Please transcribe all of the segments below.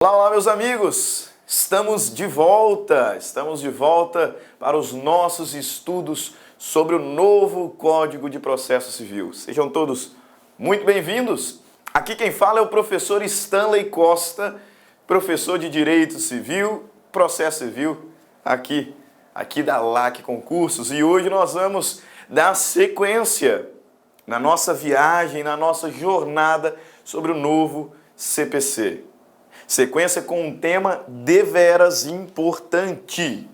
Olá, olá, meus amigos! Estamos de volta para os nossos estudos sobre o novo Código de Processo Civil. Sejam todos muito bem-vindos. Aqui quem fala é o professor Stanley Costa, professor de Direito Civil, Processo Civil, aqui da LAC Concursos. E hoje nós vamos dar sequência na nossa viagem, na nossa jornada sobre o novo CPC. Sequência com um tema deveras importante.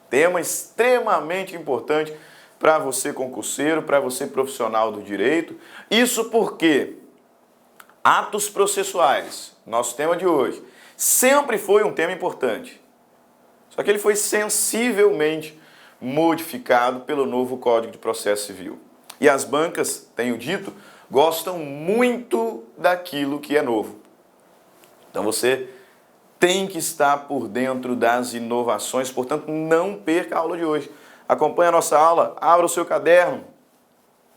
Tema extremamente importante para você concurseiro, para você profissional do direito. Isso porque atos processuais, nosso tema de hoje, sempre foi um tema importante. Só que ele foi sensivelmente modificado pelo novo Código de Processo Civil. E as bancas, tenho dito, gostam muito daquilo que é novo. Então você tem que estar por dentro das inovações, portanto não perca a aula de hoje. Acompanhe a nossa aula, abra o seu caderno,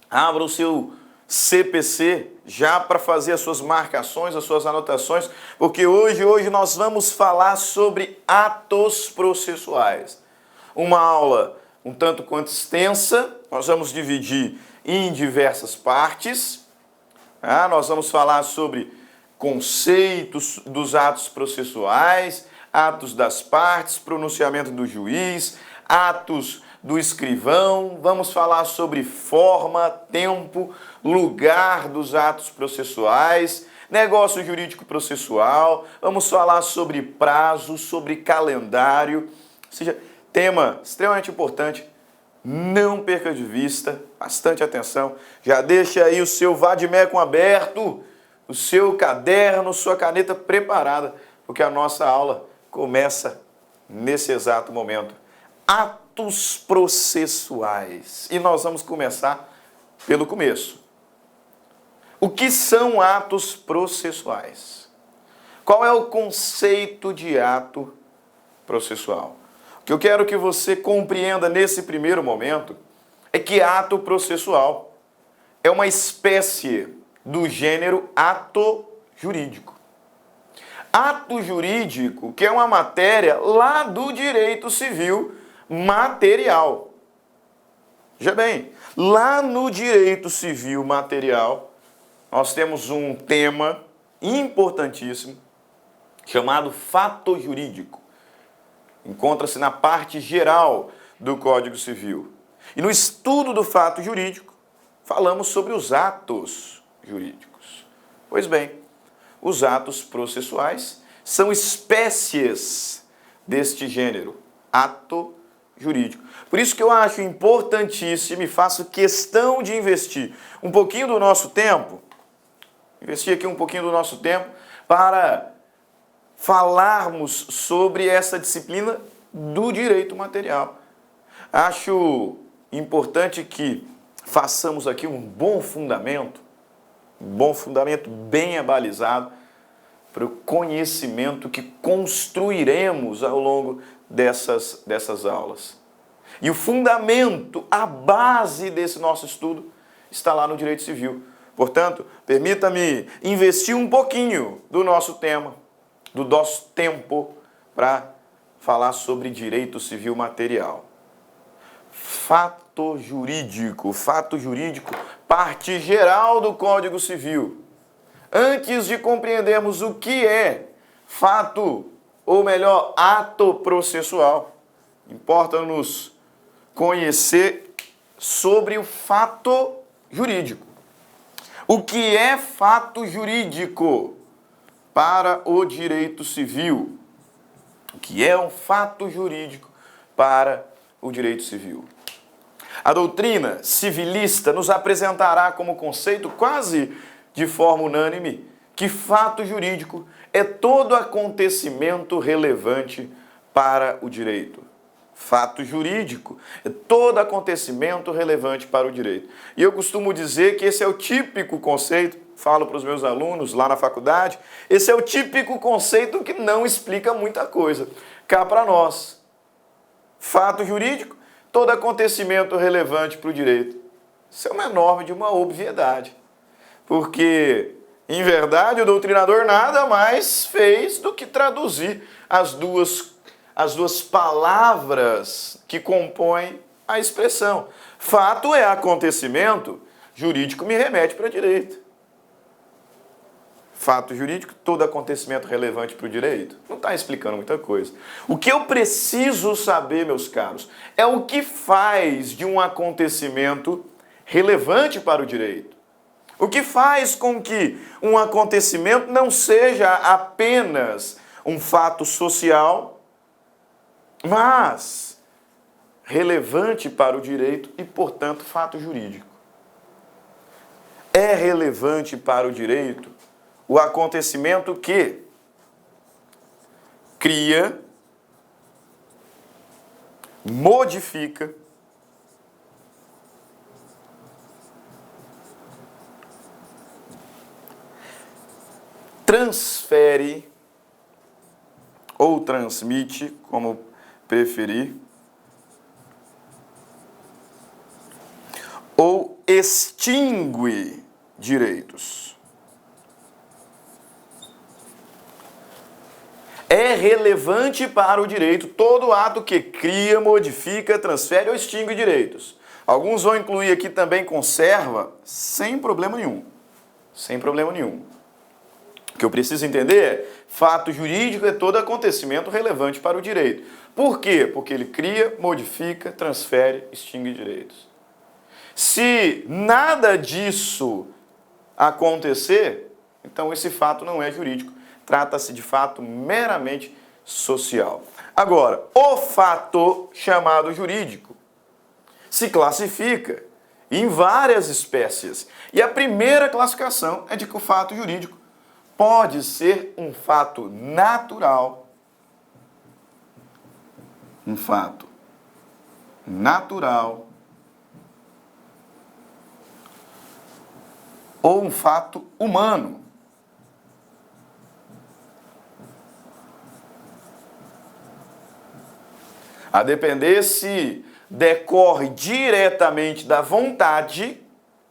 abra o seu CPC já para fazer as suas marcações, as suas anotações, porque hoje nós vamos falar sobre atos processuais. Uma aula um tanto quanto extensa, nós vamos dividir em diversas partes. Nós vamos falar sobre conceitos dos atos processuais, atos das partes, pronunciamento do juiz, atos do escrivão, vamos falar sobre forma, tempo, lugar dos atos processuais, negócio jurídico processual, vamos falar sobre prazo, sobre calendário, ou seja, tema extremamente importante, não perca de vista, bastante atenção, já deixa aí o seu vade-mecum aberto, o seu caderno, sua caneta preparada, porque a nossa aula começa nesse exato momento. Atos processuais. E nós vamos começar pelo começo. O que são atos processuais? Qual é o conceito de ato processual? O que eu quero que você compreenda nesse primeiro momento é que ato processual é uma espécie do gênero ato jurídico. Ato jurídico, que é uma matéria lá do direito civil material. Veja bem, lá no direito civil material, nós temos um tema importantíssimo chamado fato jurídico. Encontra-se na parte geral do Código Civil. E no estudo do fato jurídico, falamos sobre os atos jurídicos. Pois bem, os atos processuais são espécies deste gênero, ato jurídico. Por isso que eu acho importantíssimo e faço questão de investir um pouquinho do nosso tempo, para falarmos sobre essa disciplina do direito material. Acho importante que façamos aqui um bom fundamento bem abalizado para o conhecimento que construiremos ao longo dessas aulas. E o fundamento, a base desse nosso estudo está lá no direito civil. Portanto, permita-me investir um pouquinho do nosso tema, do nosso tempo, para falar sobre direito civil material. Fato jurídico, parte geral do Código Civil. Antes de compreendermos o que é fato, ou melhor, ato processual, importa-nos conhecer sobre o fato jurídico. O que é fato jurídico para o direito civil? O que é um fato jurídico para o direito civil? A doutrina civilista nos apresentará como conceito, quase de forma unânime, que fato jurídico é todo acontecimento relevante para o direito. Fato jurídico é todo acontecimento relevante para o direito. E eu costumo dizer que esse é o típico conceito, falo para os meus alunos lá na faculdade, esse é o típico conceito que não explica muita coisa. Cá para nós, fato jurídico, todo acontecimento relevante para o direito. Isso é uma norma de uma obviedade, porque Em verdade, o doutrinador nada mais fez do que traduzir as duas palavras que compõem a expressão. Fato é acontecimento, jurídico me remete para direito. Fato jurídico, todo acontecimento relevante para o direito. Não está explicando muita coisa. O que eu preciso saber, meus caros, é o que faz de um acontecimento relevante para o direito. O que faz com que um acontecimento não seja apenas um fato social, mas relevante para o direito e, portanto, fato jurídico. É relevante para o direito o acontecimento que cria, modifica, transfere ou transmite, como preferir, ou extingue direitos. É relevante para o direito todo ato que cria, modifica, transfere ou extingue direitos. Alguns vão incluir aqui também conserva, sem problema nenhum. Sem problema nenhum. O que eu preciso entender é, fato jurídico é todo acontecimento relevante para o direito. Por quê? Porque ele cria, modifica, transfere, extingue direitos. Se nada disso acontecer, então esse fato não é jurídico. Trata-se de fato meramente social. Agora, o fato chamado jurídico se classifica em várias espécies. E a primeira classificação é de que o fato jurídico pode ser um fato natural, ou um fato humano. A depender se decorre diretamente da vontade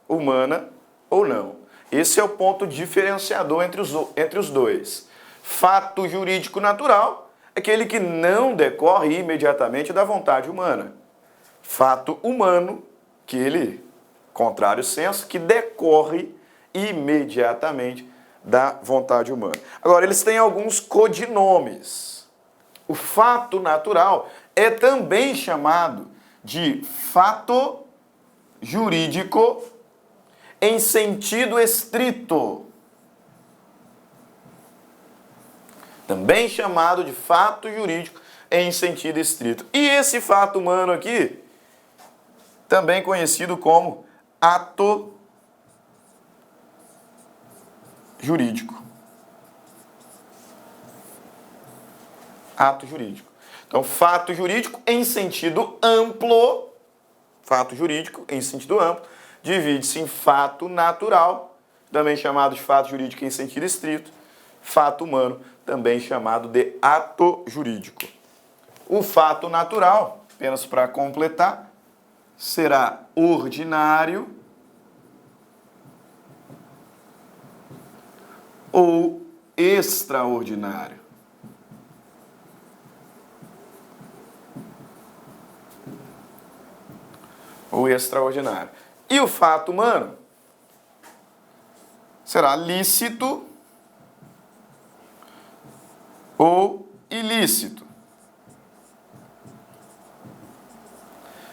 humana ou não. Esse é o ponto diferenciador entre os dois. Fato jurídico natural é aquele que não decorre imediatamente da vontade humana. Fato humano, contrário senso, que decorre imediatamente da vontade humana. Agora, eles têm alguns codinomes. O fato natural é também chamado de fato jurídico em sentido estrito. Também chamado de fato jurídico em sentido estrito. E esse fato humano aqui, também conhecido como ato jurídico. Ato jurídico. Então, fato jurídico em sentido amplo, divide-se em fato natural, também chamado de fato jurídico em sentido estrito, fato humano, também chamado de ato jurídico. O fato natural, apenas para completar, será ordinário ou extraordinário. Ou extraordinário. E o fato humano será lícito ou ilícito.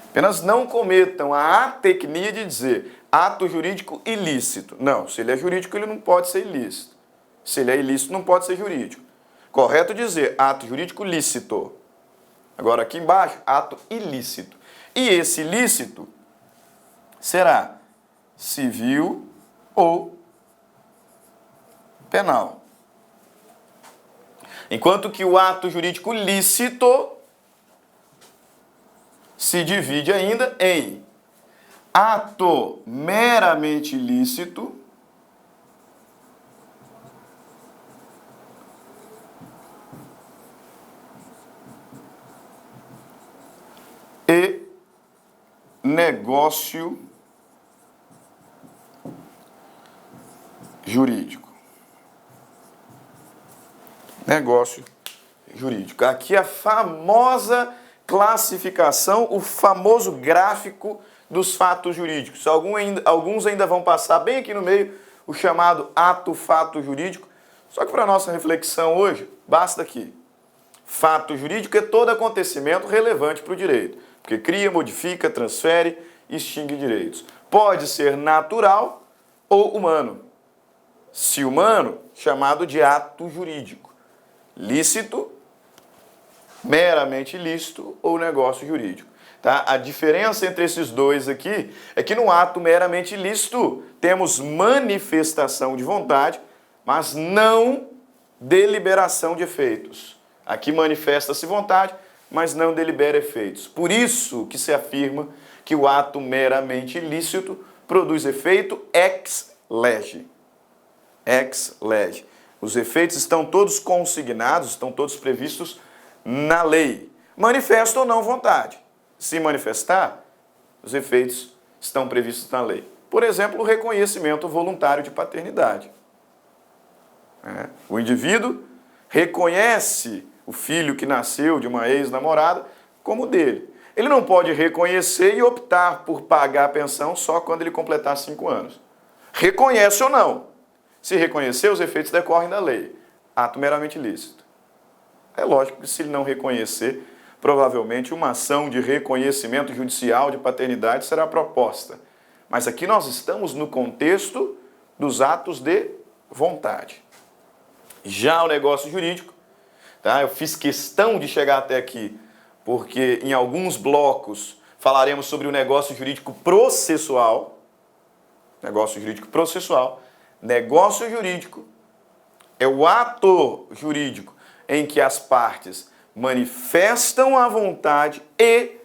Apenas não cometam a atecnia de dizer ato jurídico ilícito. Não, se ele é jurídico, ele não pode ser ilícito. Se ele é ilícito, não pode ser jurídico. Correto dizer ato jurídico lícito. Agora aqui embaixo, ato ilícito. E esse ilícito será civil ou penal. Enquanto que o ato jurídico lícito se divide ainda em ato meramente lícito e negócio jurídico. negócio jurídico. Aqui a famosa classificação, o famoso gráfico dos fatos jurídicos. Alguns ainda vão passar bem aqui no meio o chamado ato-fato jurídico. Só que para nossa reflexão hoje, basta aqui. Fato jurídico é todo acontecimento relevante para o direito, porque cria, modifica, transfere e extingue direitos. Pode ser natural ou humano. Se humano, chamado de ato jurídico. Lícito, meramente lícito ou negócio jurídico. Tá? A diferença entre esses dois aqui é que no ato meramente lícito temos manifestação de vontade, mas não deliberação de efeitos. Aqui manifesta-se vontade, mas não delibera efeitos. Por isso que se afirma que o ato meramente lícito produz efeito ex lege. Ex lege. Os efeitos estão todos consignados, estão todos previstos na lei. Manifesta ou não vontade. Se manifestar, os efeitos estão previstos na lei. Por exemplo, o reconhecimento voluntário de paternidade. O indivíduo reconhece o filho que nasceu de uma ex-namorada como dele. Ele não pode reconhecer e optar por pagar a pensão só quando ele completar 5 anos. Reconhece ou não. Se reconhecer, os efeitos decorrem da lei. Ato meramente lícito. É lógico que se ele não reconhecer, provavelmente uma ação de reconhecimento judicial de paternidade será proposta. Mas aqui nós estamos no contexto dos atos de vontade. Já o negócio jurídico, tá? Eu fiz questão de chegar até aqui, porque em alguns blocos falaremos sobre o negócio jurídico processual. Negócio jurídico processual. Negócio jurídico é o ato jurídico em que as partes manifestam a vontade e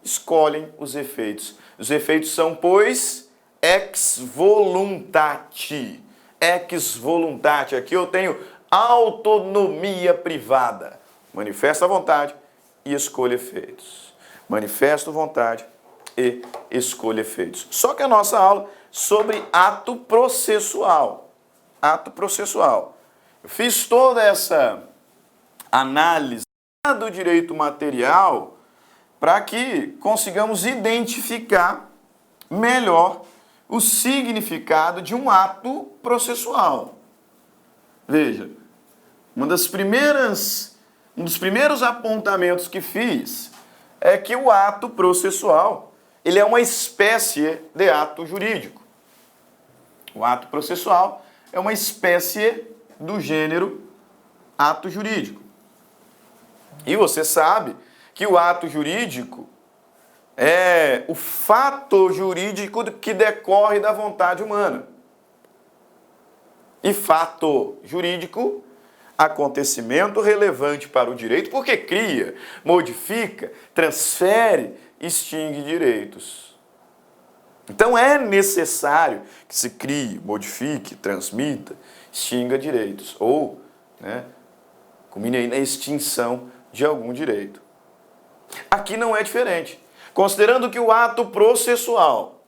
escolhem os efeitos. Os efeitos são, pois, ex voluntate. Ex voluntate. Aqui eu tenho autonomia privada. Manifesta a vontade e escolhe efeitos. Manifesto vontade e escolhe efeitos. Só que a nossa aula é sobre ato processual. Ato processual. Eu fiz toda essa análise do direito material para que consigamos identificar melhor o significado de um ato processual. Veja, um dos primeiros apontamentos que fiz é que o ato processual ele é uma espécie de ato jurídico. O ato processual é uma espécie do gênero ato jurídico. E você sabe que o ato jurídico é o fato jurídico que decorre da vontade humana. E fato jurídico, acontecimento relevante para o direito, porque cria, modifica, transfere, extingue direitos. Então é necessário que se crie, modifique, transmita, extinga direitos, ou culmine na extinção de algum direito. Aqui não é diferente. Considerando que o ato processual,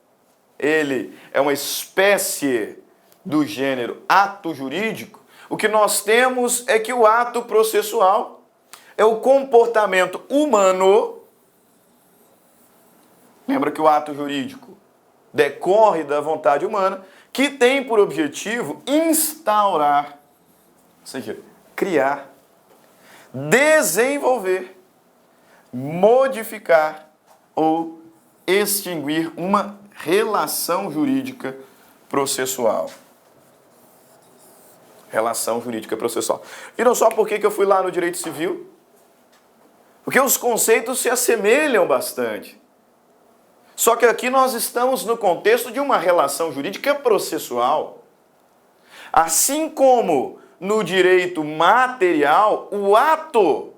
ele é uma espécie do gênero ato jurídico, o que nós temos é que o ato processual é o comportamento humano. Lembra que o ato jurídico decorre da vontade humana, que tem por objetivo instaurar, ou seja, criar, desenvolver, modificar ou extinguir uma relação jurídica processual. Relação jurídica processual. Viram só por que eu fui lá no direito civil? Porque os conceitos se assemelham bastante. Só que aqui nós estamos no contexto de uma relação jurídica processual. Assim como no direito material, o ato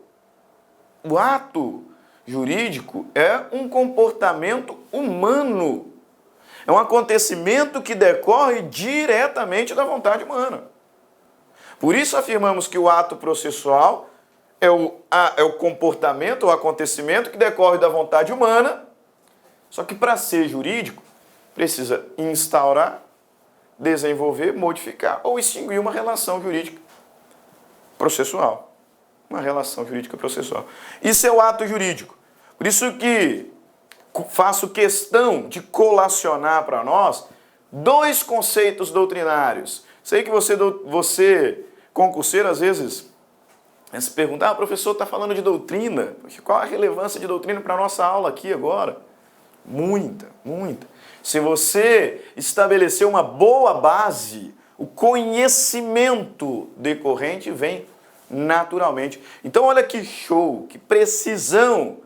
jurídico é um comportamento humano. É um acontecimento que decorre diretamente da vontade humana. Por isso afirmamos que o ato processual é o comportamento, o acontecimento que decorre da vontade humana, só que para ser jurídico, precisa instaurar, desenvolver, modificar ou extinguir uma relação jurídica processual. Uma relação jurídica processual. Isso é o ato jurídico. Por isso que faço questão de colacionar para nós dois conceitos doutrinários. Sei que você concurseiro, às vezes, se pergunta, professor, está falando de doutrina. Qual a relevância de doutrina para a nossa aula aqui agora? Muita, muita. Se você estabelecer uma boa base, o conhecimento decorrente vem naturalmente. Então, olha que show, que precisão,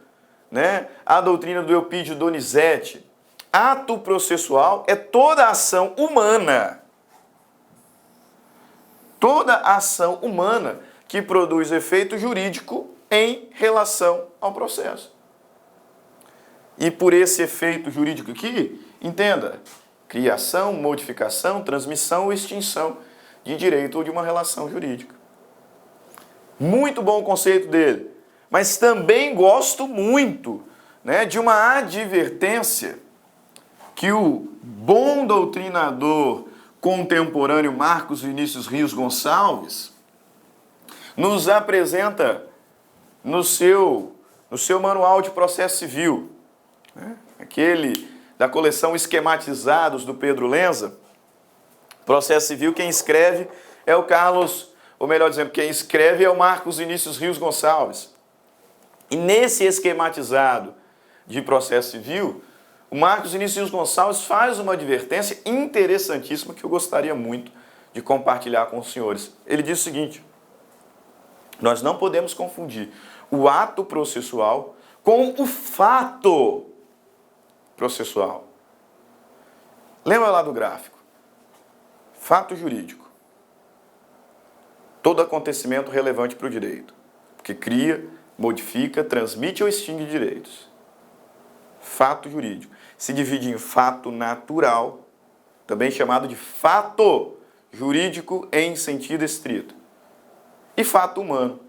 né? A doutrina do Eupídio Donizete. Ato processual é toda ação humana. Toda ação humana que produz efeito jurídico em relação ao processo. E por esse efeito jurídico aqui, entenda, criação, modificação, transmissão ou extinção de direito ou de uma relação jurídica. Muito bom o conceito dele, mas também gosto muito, né, de uma advertência que o bom doutrinador contemporâneo Marcos Vinícius Rios Gonçalves nos apresenta no seu manual de processo civil, né? Aquele da coleção Esquematizados do Pedro Lenza. Processo civil, quem escreve é o Carlos, ou melhor dizendo, quem escreve é o Marcos Vinícius Rios Gonçalves. E nesse esquematizado de processo civil, o Marcos Vinícius Rios Gonçalves faz uma advertência interessantíssima que eu gostaria muito de compartilhar com os senhores. Ele diz o seguinte: nós não podemos confundir o ato processual com o fato processual. Lembra lá do gráfico? Fato jurídico. Todo acontecimento relevante para o direito, que cria, modifica, transmite ou extingue direitos. Fato jurídico. Se divide em fato natural, também chamado de fato jurídico em sentido estrito, e fato humano,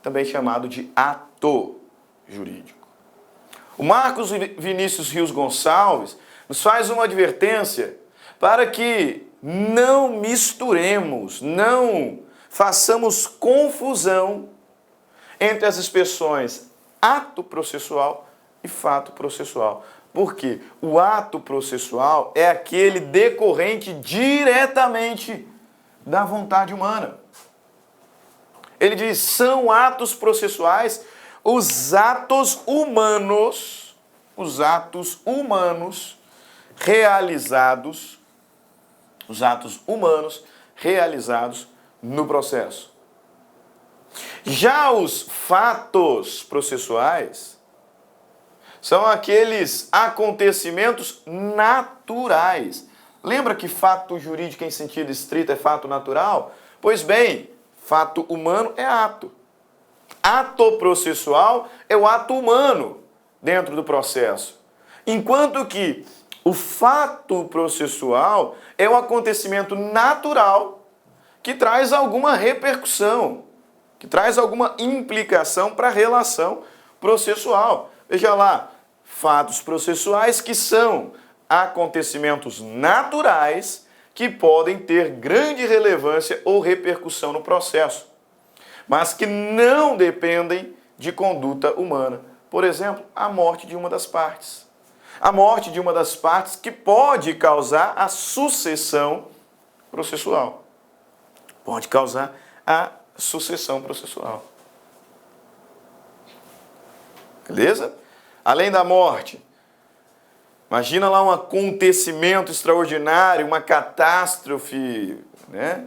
também chamado de ato jurídico. O Marcos Vinícius Rios Gonçalves nos faz uma advertência para que não misturemos, não façamos confusão entre as expressões ato processual e fato processual. Porque o ato processual é aquele decorrente diretamente da vontade humana. Ele diz, são atos processuais os atos humanos realizados no processo. Já os fatos processuais são aqueles acontecimentos naturais. Lembra que fato jurídico em sentido estrito é fato natural? Pois bem, fato humano é ato. Ato processual é o ato humano dentro do processo. Enquanto que o fato processual é um acontecimento natural que traz alguma repercussão, que traz alguma implicação para a relação processual. Veja lá, fatos processuais que são acontecimentos naturais que podem ter grande relevância ou repercussão no processo, mas que não dependem de conduta humana. Por exemplo, a morte de uma das partes. A morte de uma das partes que pode causar a sucessão processual. Pode causar a sucessão processual. Beleza? Além da morte, imagina lá um acontecimento extraordinário, uma catástrofe, né,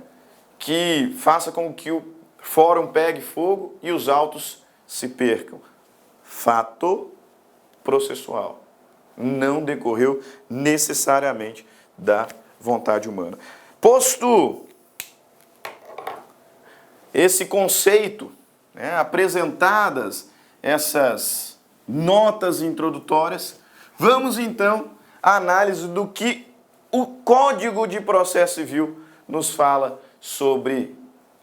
que faça com que o fórum pegue fogo e os autos se percam. Fato processual. Não decorreu necessariamente da vontade humana. Posto esse conceito, né, apresentadas essas notas introdutórias, vamos então à análise do que o Código de Processo Civil nos fala sobre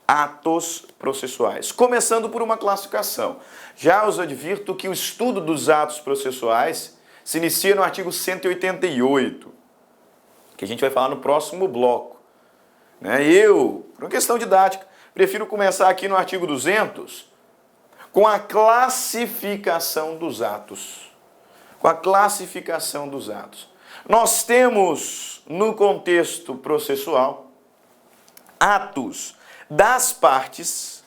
atos processuais. Começando por uma classificação. Já os advirto que o estudo dos atos processuais se inicia no artigo 188, que a gente vai falar no próximo bloco. Eu, por uma questão didática, prefiro começar aqui no artigo 200 com a classificação dos atos. Com a classificação dos atos. Nós temos, no contexto processual, atos das partes,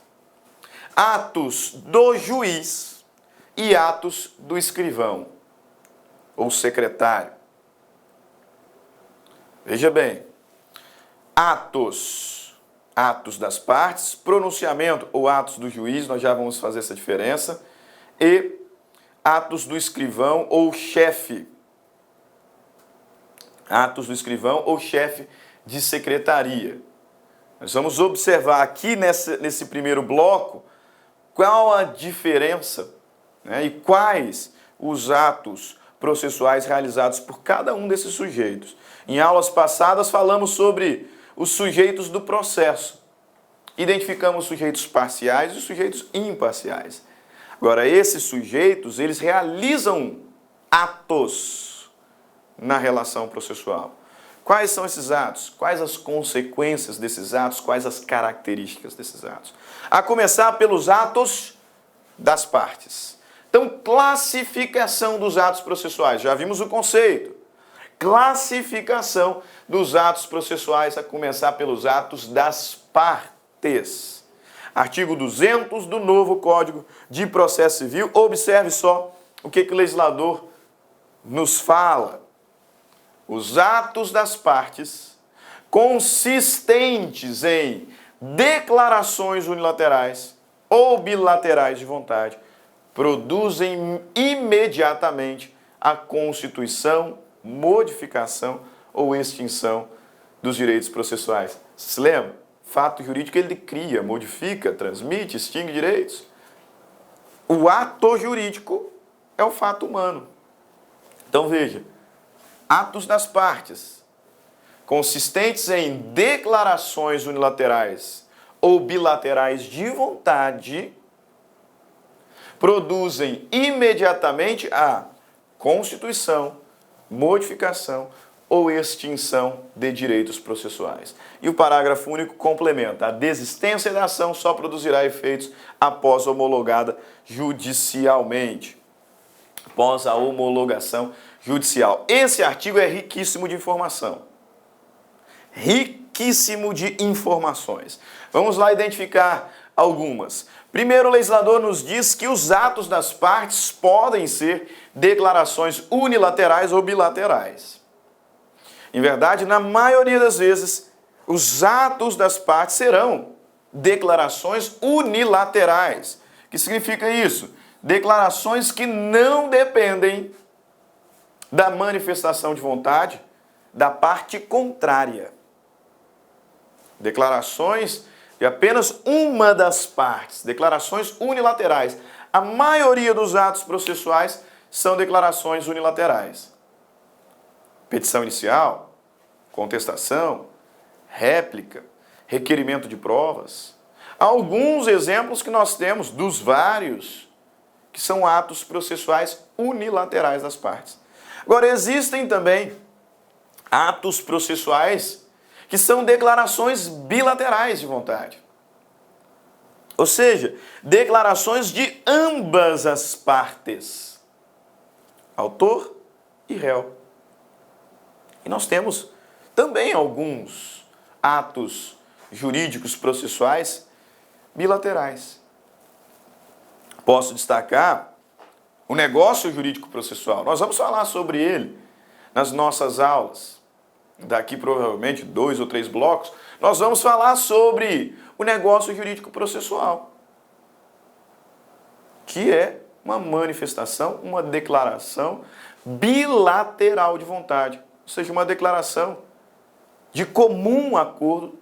atos do juiz e atos do escrivão ou secretário. Veja bem, atos das partes, pronunciamento ou atos do juiz, nós já vamos fazer essa diferença, e atos do escrivão ou chefe. Atos do escrivão ou chefe de secretaria. Nós vamos observar aqui nesse primeiro bloco qual a diferença, né, e quais os atos processuais realizados por cada um desses sujeitos. Em aulas passadas falamos sobre os sujeitos do processo. Identificamos sujeitos parciais e sujeitos imparciais. Agora, esses sujeitos, eles realizam atos na relação processual. Quais são esses atos? Quais as consequências desses atos? Quais as características desses atos? A começar pelos atos das partes. Então, classificação dos atos processuais. Já vimos o conceito. Classificação dos atos processuais, a começar pelos atos das partes. Artigo 200 do novo Código de Processo Civil. Observe só o que o legislador nos fala. Os atos das partes, consistentes em declarações unilaterais ou bilaterais de vontade, produzem imediatamente a constituição, modificação ou extinção dos direitos processuais. Se lembra? Fato jurídico ele cria, modifica, transmite, extingue direitos. O ato jurídico é o fato humano. Então veja, atos das partes, consistentes em declarações unilaterais ou bilaterais de vontade, produzem imediatamente a constituição, modificação ou extinção de direitos processuais. E o parágrafo único complementa: a desistência da ação só produzirá efeitos após homologada judicialmente. Após a homologação judicial. Esse artigo é riquíssimo de informação. Riquíssimo de informações. Vamos lá identificar algumas. Primeiro, o legislador nos diz que os atos das partes podem ser declarações unilaterais ou bilaterais. Em verdade, na maioria das vezes, os atos das partes serão declarações unilaterais. O que significa isso? Declarações que não dependem da manifestação de vontade da parte contrária. Declarações de apenas uma das partes, declarações unilaterais. A maioria dos atos processuais são declarações unilaterais. Petição inicial, contestação, réplica, requerimento de provas. Alguns exemplos que nós temos, dos vários, que são atos processuais unilaterais das partes. Agora, existem também atos processuais que são declarações bilaterais de vontade. Ou seja, declarações de ambas as partes, autor e réu. E nós temos também alguns atos jurídicos processuais bilaterais. Posso destacar o negócio jurídico processual. Nós vamos falar sobre ele nas nossas aulas. Daqui provavelmente 2 ou 3 blocos, nós vamos falar sobre o negócio jurídico processual, que é uma manifestação, uma declaração bilateral de vontade, ou seja, uma declaração de comum acordo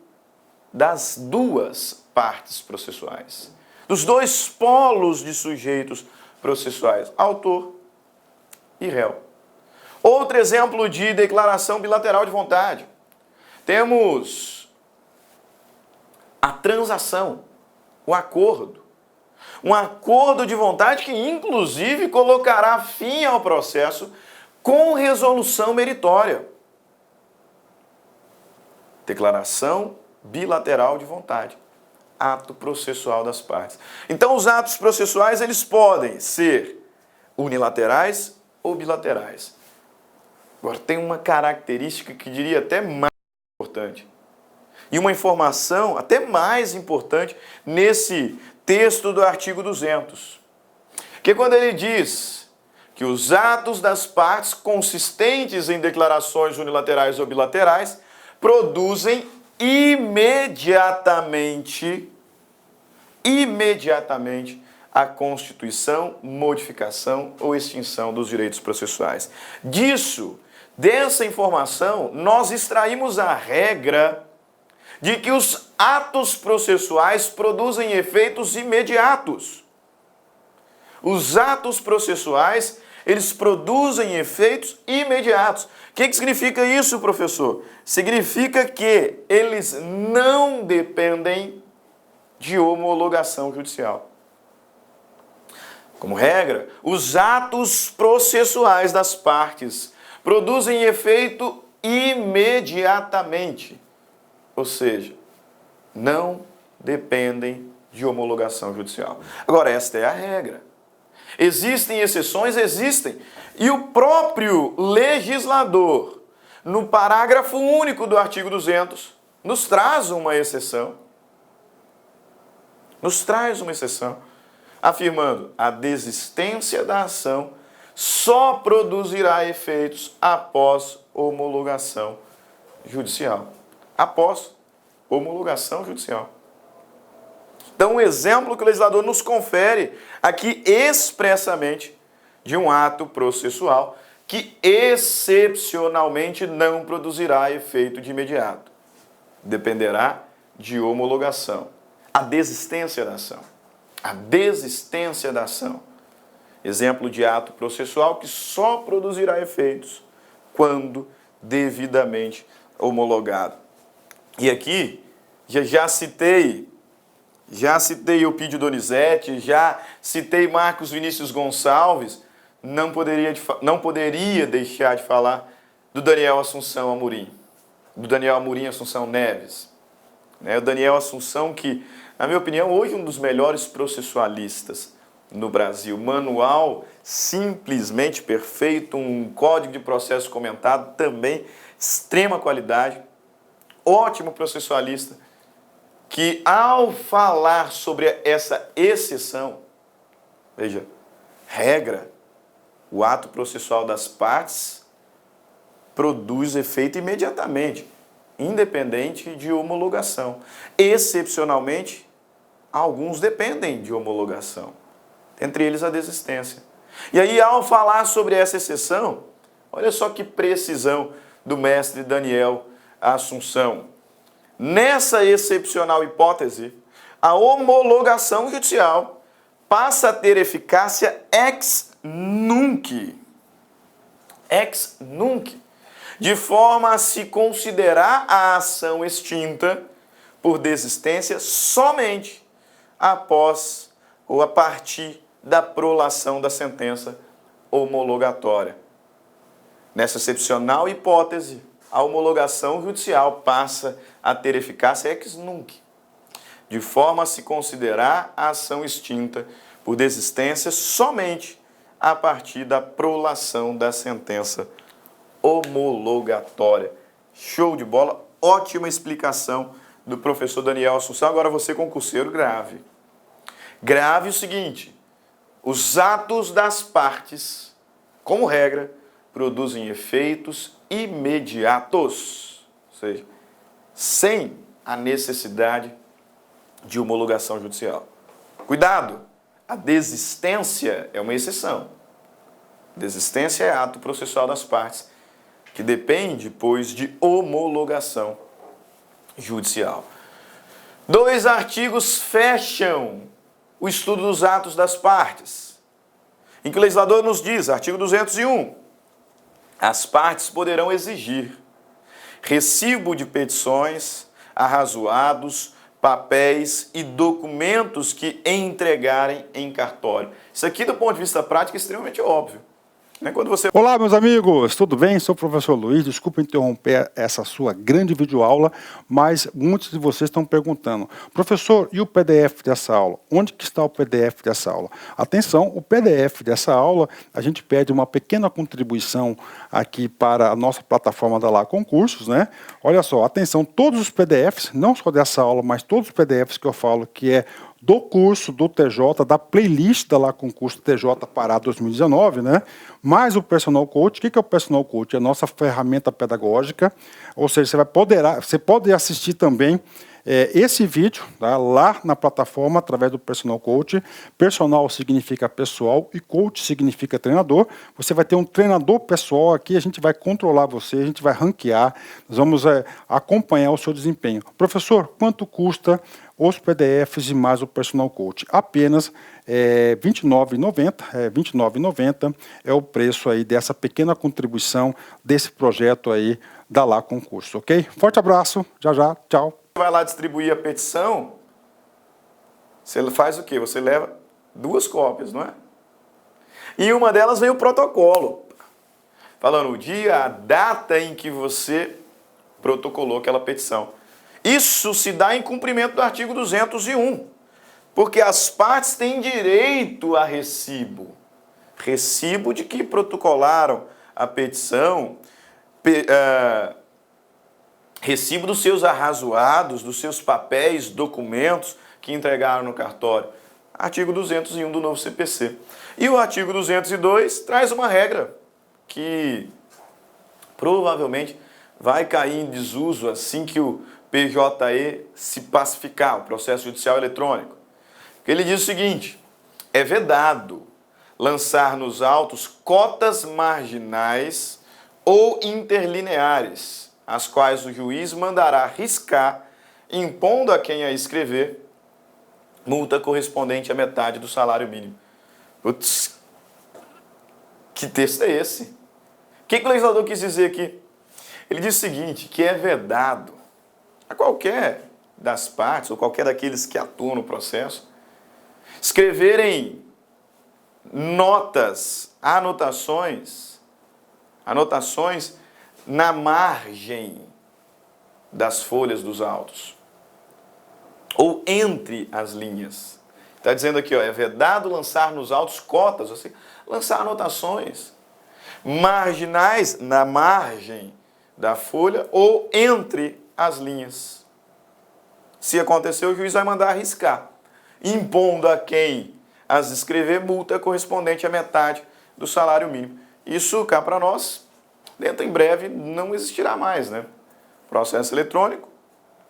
das duas partes processuais, dos dois polos de sujeitos processuais, autor e réu. Outro exemplo de declaração bilateral de vontade. Temos a transação, o acordo. Um acordo de vontade que, inclusive, colocará fim ao processo com resolução meritória. Declaração bilateral de vontade. ato processual das partes. Então, os atos processuais, eles podem ser unilaterais ou bilaterais. Agora, tem uma característica que diria até mais importante. E uma informação até mais importante nesse texto do artigo 200. Que quando ele diz que os atos das partes consistentes em declarações unilaterais ou bilaterais produzem imediatamente a constituição, modificação ou extinção dos direitos processuais. Dessa informação, nós extraímos a regra de que os atos processuais produzem efeitos imediatos. Os atos processuais, eles produzem efeitos imediatos. O que significa isso, professor? Significa que eles não dependem de homologação judicial. Como regra, os atos processuais das partes produzem efeito imediatamente. Ou seja, não dependem de homologação judicial. Agora, esta é a regra. Existem exceções? Existem. E o próprio legislador, no parágrafo único do artigo 200, nos traz uma exceção. Afirmando a desistência da ação só produzirá efeitos após homologação judicial. Então, um exemplo que o legislador nos confere aqui expressamente de um ato processual que excepcionalmente não produzirá efeito de imediato. Dependerá de homologação. A desistência da ação. Exemplo de ato processual que só produzirá efeitos quando devidamente homologado. E aqui, já citei Eupídio Donizete, já citei Marcos Vinícius Gonçalves, não poderia deixar de falar do Daniel Assunção Amorim, do Daniel Amorim Assunção Neves. O Daniel Assunção, que, na minha opinião, hoje é um dos melhores processualistas no Brasil. Manual simplesmente perfeito, um código de processo comentado também, extrema qualidade, ótimo processualista, que ao falar sobre essa exceção, veja, regra, o ato processual das partes produz efeito imediatamente, independente de homologação. Excepcionalmente, alguns dependem de homologação, entre eles a desistência. E aí, ao falar sobre essa exceção, olha só que precisão do mestre Daniel Assunção. Nessa excepcional hipótese, a homologação judicial passa a ter eficácia ex nunc, de forma a se considerar a ação extinta por desistência somente após ou a partir da prolação da sentença homologatória. Nessa excepcional hipótese, a homologação judicial passa a ter eficácia ex nunc, de forma a se considerar a ação extinta por desistência somente a partir da prolação da sentença homologatória. Show de bola, ótima explicação do professor Daniel Assunção. Agora você, concurseiro, grave. Grave o seguinte: os atos das partes, como regra, produzem efeitos imediatos, ou seja, sem a necessidade de homologação judicial. Cuidado, a desistência é uma exceção. Desistência é ato processual das partes, que depende, pois, de homologação judicial. 2 artigos fecham o estudo dos atos das partes, em que o legislador nos diz, artigo 201, as partes poderão exigir recibo de petições, arrazoados, papéis e documentos que entregarem em cartório. Isso aqui, do ponto de vista prático, é extremamente óbvio. Quando você... Olá, meus amigos, tudo bem? Sou o professor Luiz. Desculpa interromper essa sua grande videoaula, mas muitos de vocês estão perguntando: professor, e o PDF dessa aula? Onde que está o PDF dessa aula? Atenção, o PDF dessa aula, a gente pede uma pequena contribuição aqui para a nossa plataforma da Lá Concursos, né? Olha só, atenção, todos os PDFs, não só dessa aula, mas todos os PDFs que eu falo que é do curso do TJ, da playlist da Lá Concurso TJ Pará 2019, né? Mais o Personal Coach. O que é o Personal Coach? É a nossa ferramenta pedagógica, ou seja, você pode assistir também esse vídeo, tá, lá na plataforma através do Personal Coach. Personal significa pessoal e coach significa treinador. Você vai ter um treinador pessoal aqui, a gente vai controlar você, a gente vai ranquear, nós vamos acompanhar o seu desempenho. Professor, quanto custa os PDFs e mais o Personal Coach? Apenas R$ 29,90. R$ 29,90 é o preço aí dessa pequena contribuição desse projeto aí da Lá Concurso, ok? Forte abraço, já, tchau. Vai lá distribuir a petição, você faz o quê? Você leva 2 cópias, não é? E uma delas vem o protocolo, falando o dia, a data em que você protocolou aquela petição. Isso se dá em cumprimento do artigo 201, porque as partes têm direito a recibo. Recibo de que protocolaram a petição, recibo dos seus arrazoados, dos seus papéis, documentos que entregaram no cartório. Artigo 201 do novo CPC. E o artigo 202 traz uma regra que provavelmente vai cair em desuso assim que o PJE se pacificar, o processo judicial eletrônico. Ele diz o seguinte: é vedado lançar nos autos cotas marginais ou interlineares, as quais o juiz mandará riscar, impondo a quem a escrever multa correspondente à metade do salário mínimo. Putz, que texto é esse? O que o legislador quis dizer aqui? Ele diz o seguinte, que é vedado a qualquer das partes, ou qualquer daqueles que atuam no processo, escreverem notas, anotações na margem das folhas dos autos, ou entre as linhas. Está dizendo aqui, ó, é vedado lançar nos autos cotas, ou seja, lançar anotações marginais na margem da folha ou entre as linhas. Se acontecer, o juiz vai mandar arriscar, impondo a quem as escrever multa correspondente à metade do salário mínimo. Isso, cá para nós, dentro em breve, não existirá mais, né? Processo eletrônico,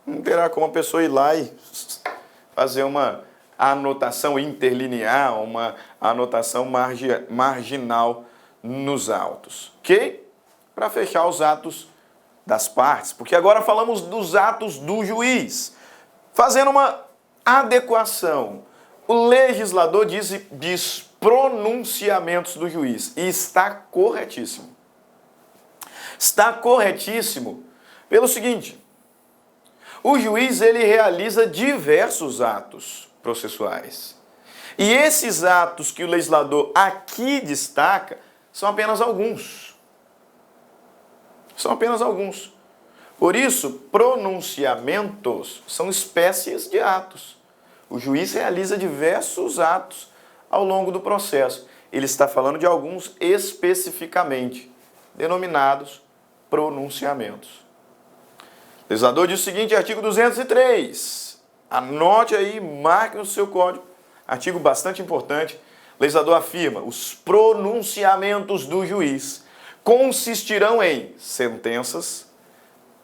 não terá como a pessoa ir lá e fazer uma anotação interlinear, uma anotação marginal nos autos, ok? Para fechar os atos das partes, porque agora falamos dos atos do juiz, fazendo uma adequação. O legislador diz pronunciamentos do juiz, e está corretíssimo. Está corretíssimo pelo seguinte: o juiz ele realiza diversos atos processuais. E esses atos que o legislador aqui destaca são apenas alguns. São apenas alguns. Por isso, pronunciamentos são espécies de atos. O juiz realiza diversos atos ao longo do processo. Ele está falando de alguns especificamente, denominados pronunciamentos. O legislador diz o seguinte, artigo 203. Anote aí, marque no seu código. Artigo bastante importante. O legislador afirma: os pronunciamentos do juiz consistirão em sentenças,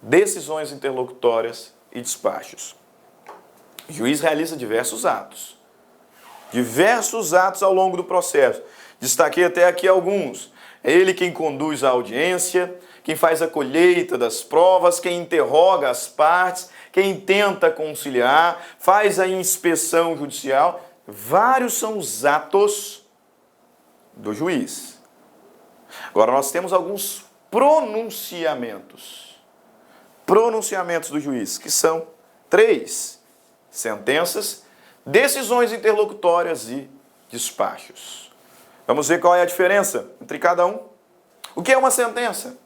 decisões interlocutórias e despachos. O juiz realiza diversos atos ao longo do processo. Destaquei até aqui alguns. É ele quem conduz a audiência, quem faz a colheita das provas, quem interroga as partes, quem tenta conciliar, faz a inspeção judicial. Vários são os atos do juiz. Agora nós temos alguns pronunciamentos. Pronunciamentos do juiz, que são 3: sentenças, decisões interlocutórias e despachos. Vamos ver qual é a diferença entre cada um. O que é uma sentença?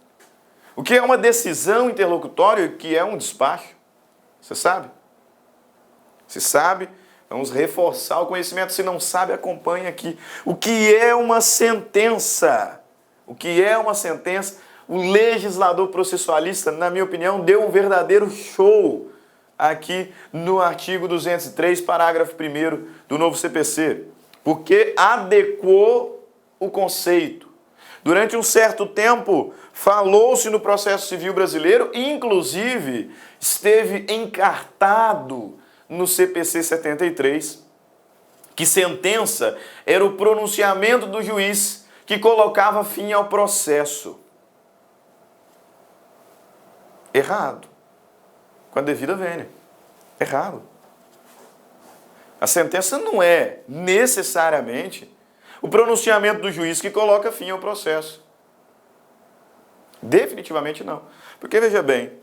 O que é uma decisão interlocutória e o que é um despacho? Você sabe? Se sabe, vamos reforçar o conhecimento. Se não sabe, acompanhe aqui. O que é uma sentença? O que é uma sentença? O legislador processualista, na minha opinião, deu um verdadeiro show aqui no artigo 203, parágrafo 1º do novo CPC, porque adequou o conceito. Durante um certo tempo, falou-se no processo civil brasileiro, e inclusive esteve encartado no CPC 73, que sentença era o pronunciamento do juiz que colocava fim ao processo. Errado. Com a devida vênia. Errado. A sentença não é necessariamente o pronunciamento do juiz que coloca fim ao processo. Definitivamente não. Porque, veja bem,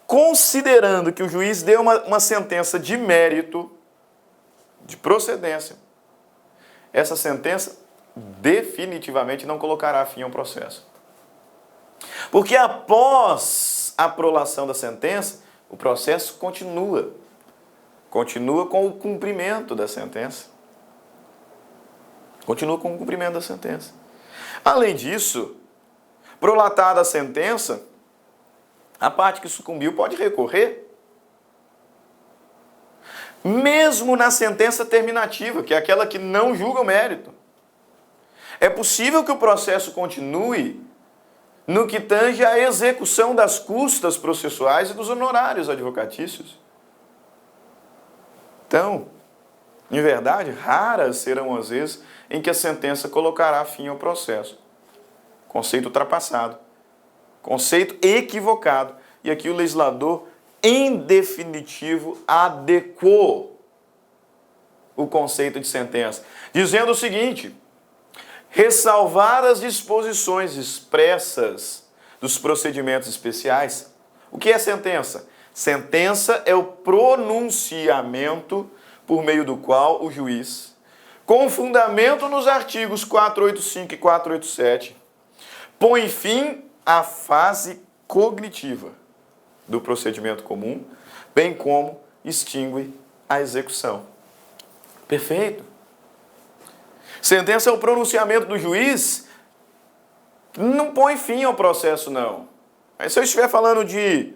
considerando que o juiz deu uma sentença de mérito, de procedência, essa sentença definitivamente não colocará fim ao processo. Porque após a prolação da sentença, o processo continua. Continua com o cumprimento da sentença. Continua com o cumprimento da sentença. Além disso, prolatada a sentença, a parte que sucumbiu pode recorrer. Mesmo na sentença terminativa, que é aquela que não julga o mérito. É possível que o processo continue no que tange à execução das custas processuais e dos honorários advocatícios. Então, em verdade, raras serão as vezes em que a sentença colocará fim ao processo. Conceito ultrapassado. Conceito equivocado. E aqui o legislador, em definitivo, adequou o conceito de sentença, dizendo o seguinte: ressalvar as disposições expressas dos procedimentos especiais. O que é sentença? Sentença é o pronunciamento por meio do qual o juiz, com fundamento nos artigos 485 e 487, põe fim à fase cognitiva do procedimento comum, bem como extingue a execução. Perfeito? Sentença é o pronunciamento do juiz, não põe fim ao processo, não. Mas se eu estiver falando de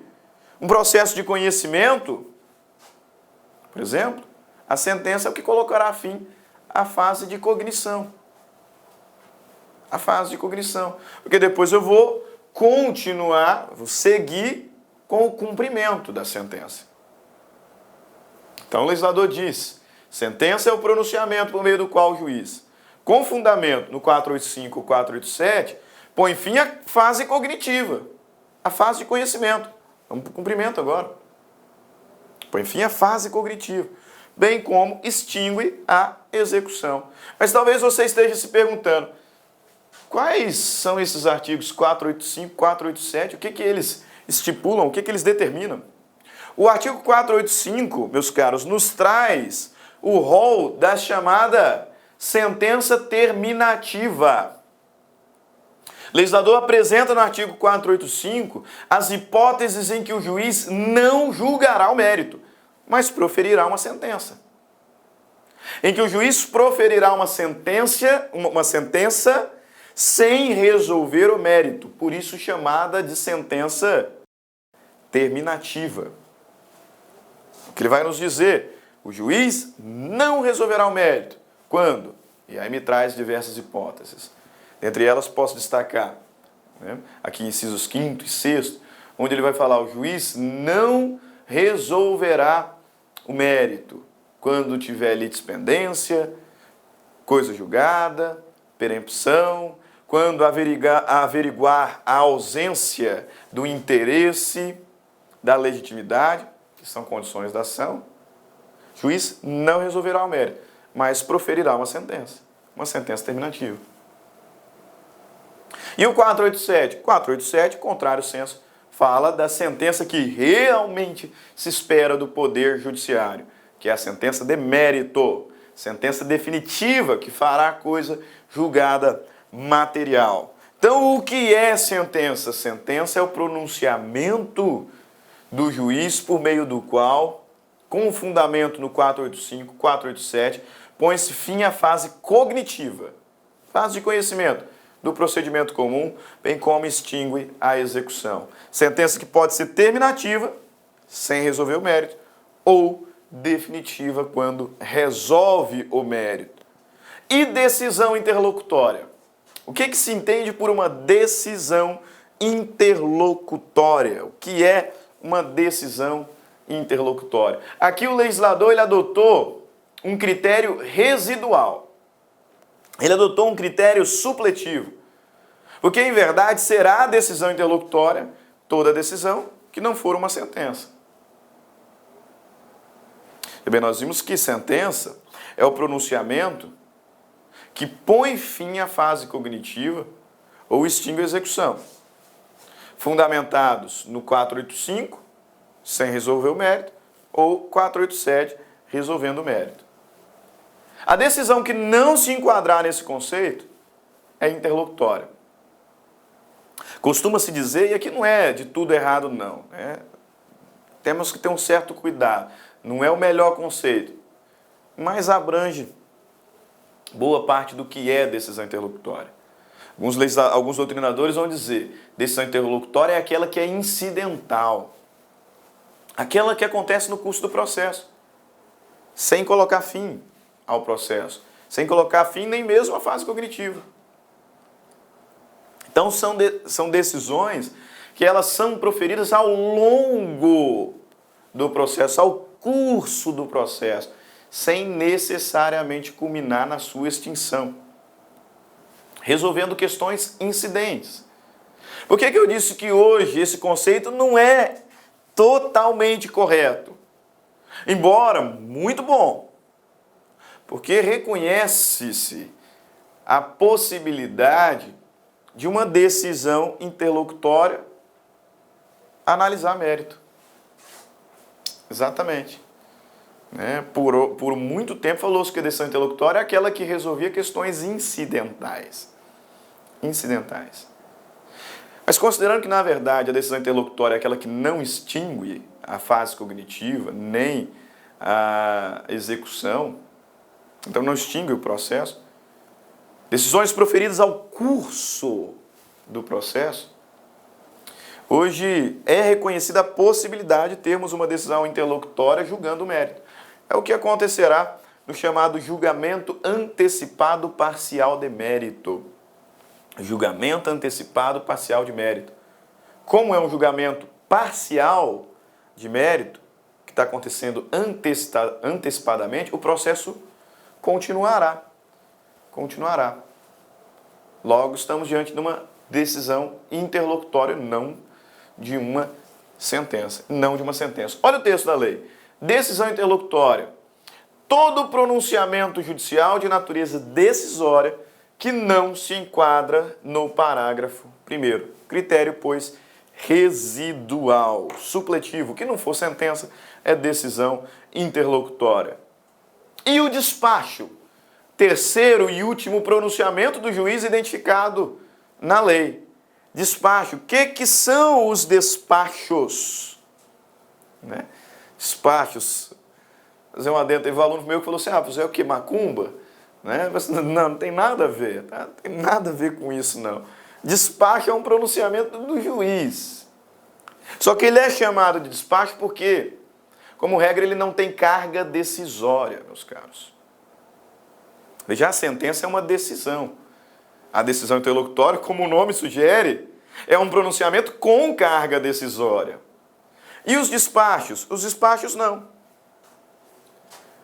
um processo de conhecimento, por exemplo, a sentença é o que colocará fim à fase de cognição. A fase de cognição. Porque depois eu vou continuar, vou seguir com o cumprimento da sentença. Então o legislador diz: sentença é o pronunciamento por meio do qual o juiz, com fundamento no 485 ou 487, põe fim à fase cognitiva, a fase de conhecimento. Vamos para o cumprimento agora. Põe fim à fase cognitiva, bem como extingue a execução. Mas talvez você esteja se perguntando: quais são esses artigos 485, 487? O que eles estipulam? O que eles determinam? O artigo 485, meus caros, nos traz o rol da chamada sentença terminativa. O legislador apresenta no artigo 485 as hipóteses em que o juiz não julgará o mérito, mas proferirá uma sentença. Em que o juiz proferirá uma sentença sem resolver o mérito, por isso chamada de sentença terminativa. O que ele vai nos dizer? O juiz não resolverá o mérito. Quando? E aí me traz diversas hipóteses. Dentre elas posso destacar, aqui incisos 5º e 6º, onde ele vai falar: o juiz não resolverá o mérito quando tiver litispendência, coisa julgada, perempção, quando averiguar a ausência do interesse, da legitimidade, que são condições da ação. O juiz não resolverá o mérito, mas proferirá uma sentença terminativa. E o 487? 487, contrário senso, fala da sentença que realmente se espera do Poder Judiciário, que é a sentença de mérito. sentença definitiva que fará a coisa julgada material. Então, o que é sentença? Sentença é o pronunciamento do juiz por meio do qual, com fundamento no 485, 487, põe-se fim à fase cognitiva, fase de conhecimento do procedimento comum, bem como extingue a execução. Sentença que pode ser terminativa, sem resolver o mérito, ou definitiva, quando resolve o mérito. E decisão interlocutória? O que se entende por uma decisão interlocutória? O que é uma decisão interlocutória? Aqui o legislador ele adotou um critério residual. Ele adotou um critério supletivo. Porque, em verdade, será a decisão interlocutória toda decisão que não for uma sentença. E bem, nós vimos que sentença é o pronunciamento que põe fim à fase cognitiva ou extingue a execução, fundamentados no 485, sem resolver o mérito, ou 487, resolvendo o mérito. A decisão que não se enquadrar nesse conceito é interlocutória. Costuma-se dizer, e aqui não é de tudo errado não, né? Temos que ter um certo cuidado, não é o melhor conceito, mas abrange boa parte do que é decisão interlocutória. Alguns doutrinadores vão dizer, decisão interlocutória é aquela que é incidental, aquela que acontece no curso do processo, sem colocar fim ao processo, sem colocar fim nem mesmo à fase cognitiva. Então são decisões que elas são proferidas ao longo do processo, ao curso do processo, sem necessariamente culminar na sua extinção, resolvendo questões incidentes. Por que eu disse que hoje esse conceito não é totalmente correto? Embora muito bom, porque reconhece-se a possibilidade de uma decisão interlocutória analisar mérito. Exatamente. Por muito tempo falou-se que a decisão interlocutória é aquela que resolvia questões incidentais. Mas considerando que, na verdade, a decisão interlocutória é aquela que não extingue a fase cognitiva, nem a execução, então não extingue o processo, decisões proferidas ao curso do processo, hoje é reconhecida a possibilidade de termos uma decisão interlocutória julgando o mérito. É o que acontecerá no chamado julgamento antecipado parcial de mérito. Julgamento antecipado parcial de mérito. Como é um julgamento parcial de mérito, que está acontecendo antecipadamente, o processo continuará. Logo, estamos diante de uma decisão interlocutória, não de uma sentença. Olha o texto da lei. Decisão interlocutória. Todo pronunciamento judicial de natureza decisória que não se enquadra no parágrafo 1º. Critério, pois, residual. Supletivo, que não for sentença, é decisão interlocutória. E o despacho? Terceiro e último pronunciamento do juiz identificado na lei. Despacho. O que são os despachos? Despachos. Fazer um adendo, teve um aluno meu que falou assim, você é o que, macumba? Não tem nada a ver, tá? Não tem nada a ver com isso, não. Despacho é um pronunciamento do juiz. Só que ele é chamado de despacho porque, como regra, ele não tem carga decisória, meus caros. Veja, a sentença é uma decisão. A decisão interlocutória, como o nome sugere, é um pronunciamento com carga decisória. E os despachos? Os despachos não.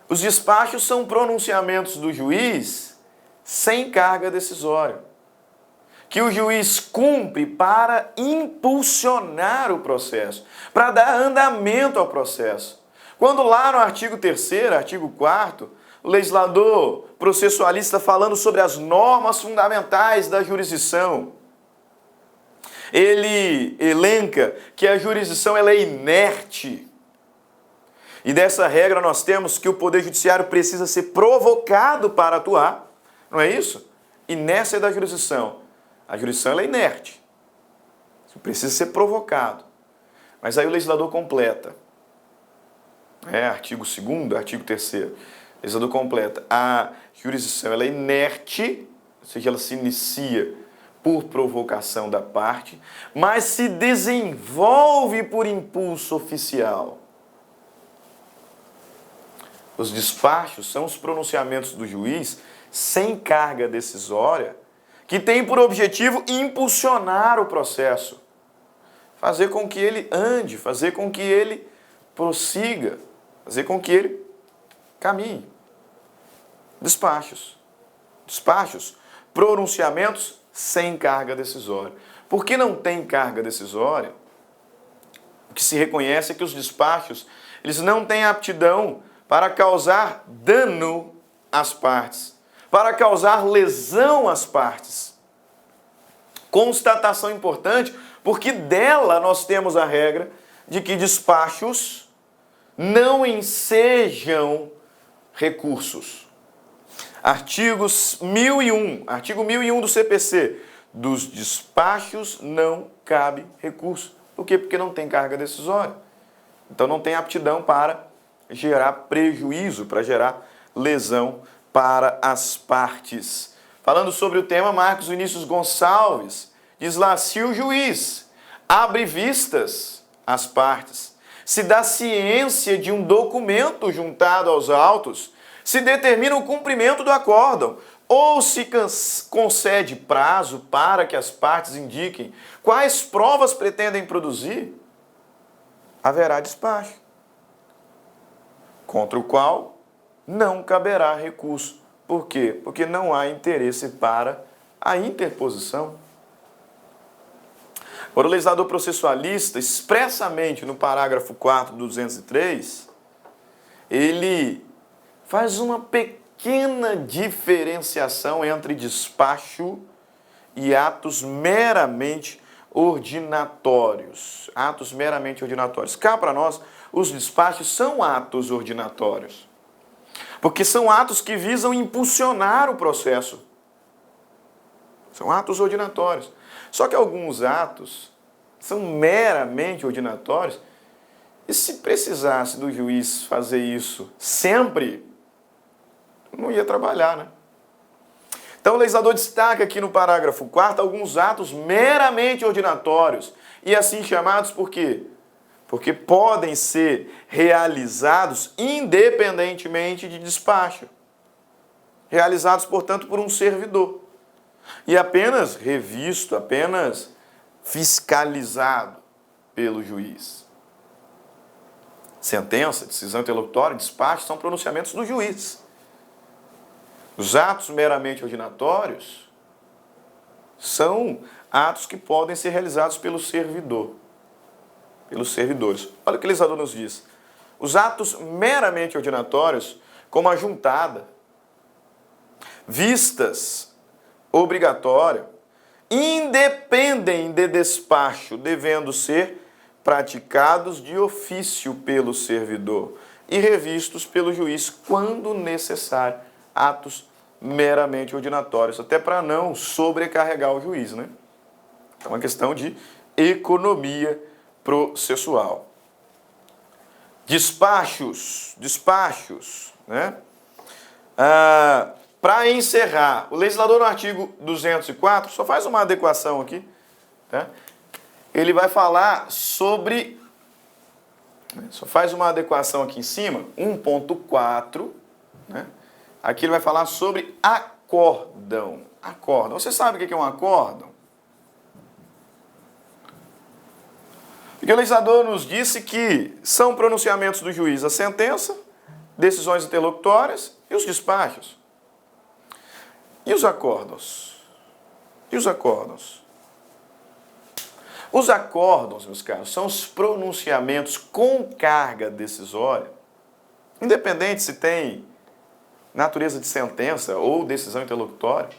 Os despachos são pronunciamentos do juiz sem carga decisória, que o juiz cumpre para impulsionar o processo, para dar andamento ao processo. Quando lá no artigo 3º, artigo 4º, o legislador processualista falando sobre as normas fundamentais da jurisdição, ele elenca que a jurisdição ela é inerte, E dessa regra nós temos que o Poder Judiciário precisa ser provocado para atuar, não é isso? E nessa é da jurisdição. A jurisdição ela é inerte. Precisa ser provocado. Mas aí o legislador completa. Artigo 2º, artigo 3º. O legislador completa. A jurisdição ela é inerte, ou seja, ela se inicia por provocação da parte, mas se desenvolve por impulso oficial. Os despachos são os pronunciamentos do juiz sem carga decisória, que tem por objetivo impulsionar o processo, fazer com que ele ande, fazer com que ele prossiga, fazer com que ele caminhe. Despachos, pronunciamentos sem carga decisória. Por que não tem carga decisória? O que se reconhece é que os despachos, eles não têm aptidão para causar dano às partes, para causar lesão às partes. Constatação importante, porque dela nós temos a regra de que despachos não ensejam recursos. Artigo 1001 do CPC, dos despachos não cabe recurso. Por quê? Porque não tem carga decisória. Então não tem aptidão para gerar prejuízo, para gerar lesão para as partes. Falando sobre o tema, Marcos Vinícius Gonçalves diz lá: se o juiz abre vistas às partes, se dá ciência de um documento juntado aos autos, se determina o cumprimento do acórdão, ou se concede prazo para que as partes indiquem quais provas pretendem produzir, haverá despacho, contra o qual não caberá recurso. Por quê? Porque não há interesse para a interposição. Ora, o legislador processualista, expressamente no parágrafo 4 do 203, ele faz uma pequena diferenciação entre despacho e atos meramente ordinatórios. Atos meramente ordinatórios. Cá para nós, os despachos são atos ordinatórios, porque são atos que visam impulsionar o processo. São atos ordinatórios. Só que alguns atos são meramente ordinatórios, e se precisasse do juiz fazer isso sempre, não ia trabalhar, né? Então o legislador destaca aqui no parágrafo 4º alguns atos meramente ordinatórios, e assim chamados por quê? Porque podem ser realizados independentemente de despacho. Realizados, portanto, por um servidor. E apenas revisto, apenas fiscalizado pelo juiz. Sentença, decisão interlocutória, despacho são pronunciamentos do juiz. Os atos meramente ordinatórios são atos que podem ser realizados pelo servidor, pelos servidores. Olha o que o legislador nos diz. Os atos meramente ordinatórios, como a juntada, vistas obrigatória, independem de despacho, devendo ser praticados de ofício pelo servidor e revistos pelo juiz quando necessário. Atos meramente ordinatórios, até para não sobrecarregar o juiz, né? É uma questão de economia processual. Despachos, né? Para encerrar, o legislador no artigo 204 só faz uma adequação aqui, tá? Ele vai falar sobre, só faz uma adequação aqui em cima, 1.4, né? Aqui ele vai falar sobre acórdão. Acórdão. Você sabe o que é um acórdão? Porque o legislador nos disse que são pronunciamentos do juiz a sentença, decisões interlocutórias e os despachos. E os acórdãos? E os acórdãos? Os acórdãos, meus caros, são os pronunciamentos com carga decisória, independente se tem natureza de sentença ou decisão interlocutória.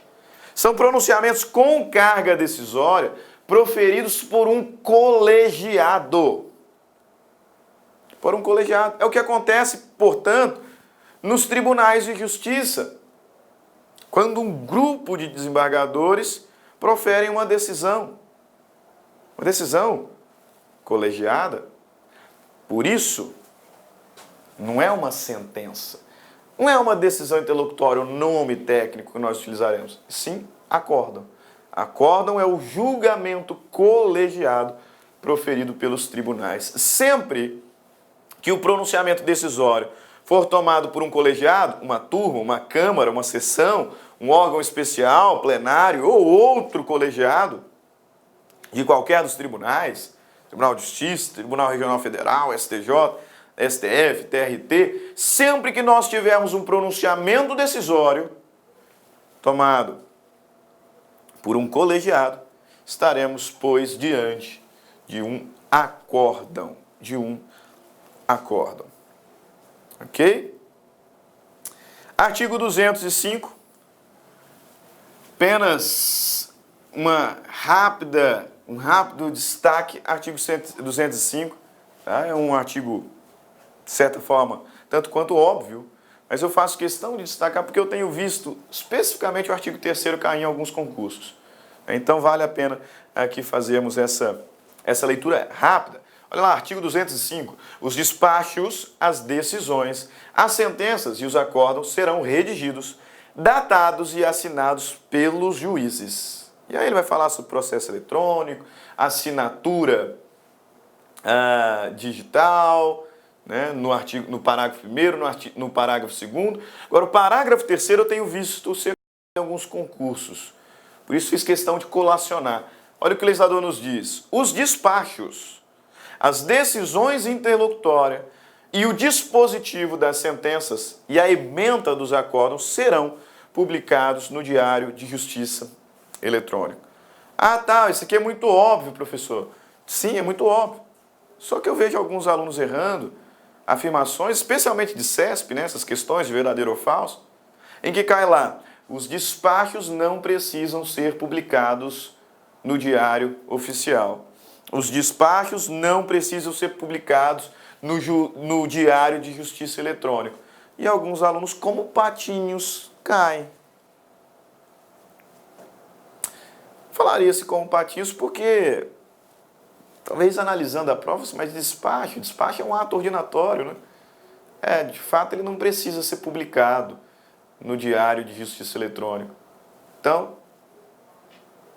São pronunciamentos com carga decisória proferidos por um colegiado. por um colegiado. É o que acontece, portanto, nos tribunais de justiça, quando um grupo de desembargadores proferem uma decisão colegiada. Por isso, não é uma sentença, não é uma decisão interlocutória, o nome técnico que nós utilizaremos. Sim, acórdão. Acórdão é o julgamento colegiado proferido pelos tribunais. Sempre que o pronunciamento decisório for tomado por um colegiado, uma turma, uma câmara, uma sessão, um órgão especial, plenário ou outro colegiado de qualquer dos tribunais, Tribunal de Justiça, Tribunal Regional Federal, STJ, STF, TRT, sempre que nós tivermos um pronunciamento decisório tomado por um colegiado, estaremos, pois, diante de um acórdão, Ok? Artigo 205, apenas um rápido destaque, artigo 205, tá? É um artigo, de certa forma, tanto quanto óbvio, mas eu faço questão de destacar porque eu tenho visto especificamente o artigo 3º cair em alguns concursos. Então vale a pena aqui fazermos essa leitura rápida. Olha lá, artigo 205. Os despachos, as decisões, as sentenças e os acórdãos serão redigidos, datados e assinados pelos juízes. E aí ele vai falar sobre processo eletrônico, assinatura digital, né, no parágrafo 1º, no parágrafo 2º. Agora, o parágrafo 3º eu tenho visto ser em alguns concursos. Por isso fiz questão de colacionar. Olha o que o legislador nos diz. Os despachos, as decisões interlocutórias e o dispositivo das sentenças e a ementa dos acórdãos serão publicados no Diário de Justiça eletrônico. Ah, tá, isso aqui é muito óbvio, professor. Sim, é muito óbvio. Só que eu vejo alguns alunos errando afirmações, especialmente de CESP, né, essas questões de verdadeiro ou falso, em que cai lá, os despachos não precisam ser publicados no Diário Oficial. Os despachos não precisam ser publicados no Diário de Justiça Eletrônico. E alguns alunos, como patinhos, caem. Falaria-se como patinhos porque, talvez analisando a prova, mas despacho é um ato ordinatório, né? De fato ele não precisa ser publicado no Diário de Justiça Eletrônico. Então,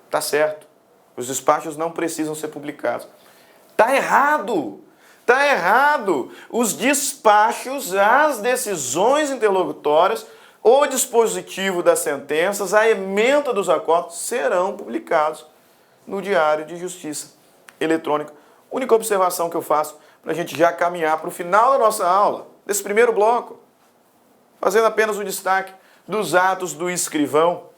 tá certo. Os despachos não precisam ser publicados. Tá errado! Tá errado! Os despachos, as decisões interlocutórias, o dispositivo das sentenças, a ementa dos acordos serão publicados no Diário de Justiça Eletrônico. Única observação que eu faço para a gente já caminhar para o final da nossa aula, desse primeiro bloco, fazendo apenas o destaque dos atos do escrivão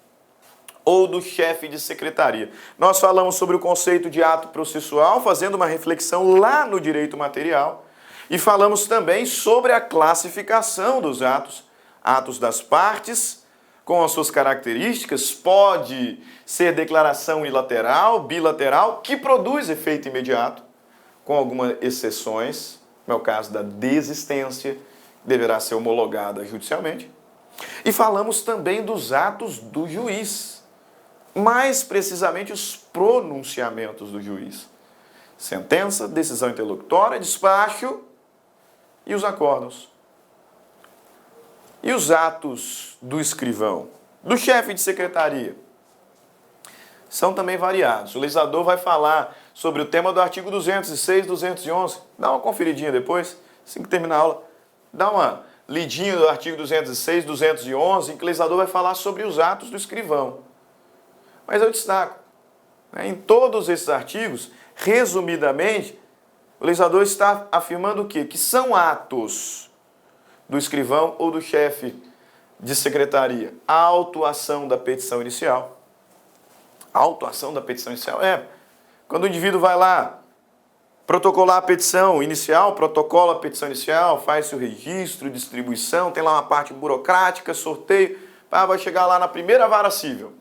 ou do chefe de secretaria. Nós falamos sobre o conceito de ato processual, fazendo uma reflexão lá no direito material, e falamos também sobre a classificação dos atos das partes, com as suas características, pode ser declaração unilateral, bilateral, que produz efeito imediato, com algumas exceções, no caso da desistência, deverá ser homologada judicialmente. E falamos também dos atos do juiz, mais precisamente os pronunciamentos do juiz. Sentença, decisão interlocutória, despacho e os acórdãos. E os atos do escrivão, do chefe de secretaria, são também variados. O legislador vai falar sobre o tema do artigo 206, 211. Dá uma conferidinha depois, assim que terminar a aula. Dá uma lidinha do artigo 206, 211, em que o legislador vai falar sobre os atos do escrivão. Mas eu destaco, né, em todos esses artigos, resumidamente, o legislador está afirmando o quê? Que são atos do escrivão ou do chefe de secretaria. A autuação da petição inicial. A autuação da petição inicial quando o indivíduo vai lá protocolar a petição inicial, protocola a petição inicial, faz seu registro, distribuição, tem lá uma parte burocrática, sorteio, vai chegar lá na primeira vara civil.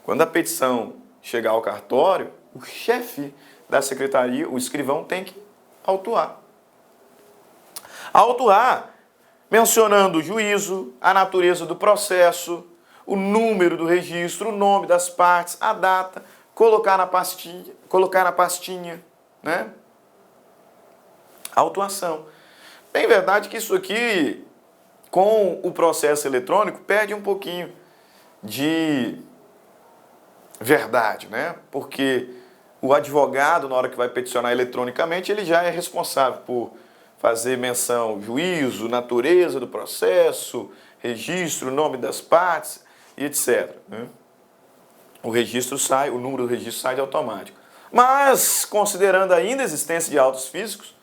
Quando a petição chegar ao cartório, o chefe da secretaria, o escrivão, tem que autuar. Autuar, mencionando o juízo, a natureza do processo, o número do registro, o nome das partes, a data, colocar na pastinha, né? Autuação. Bem verdade que isso aqui, com o processo eletrônico, perde um pouquinho de verdade, né? Porque o advogado, na hora que vai peticionar eletronicamente, ele já é responsável por fazer menção, juízo, natureza do processo, registro, nome das partes e etc. Né? O registro sai, o número do registro sai de automático. Mas, considerando ainda a existência de autos físicos,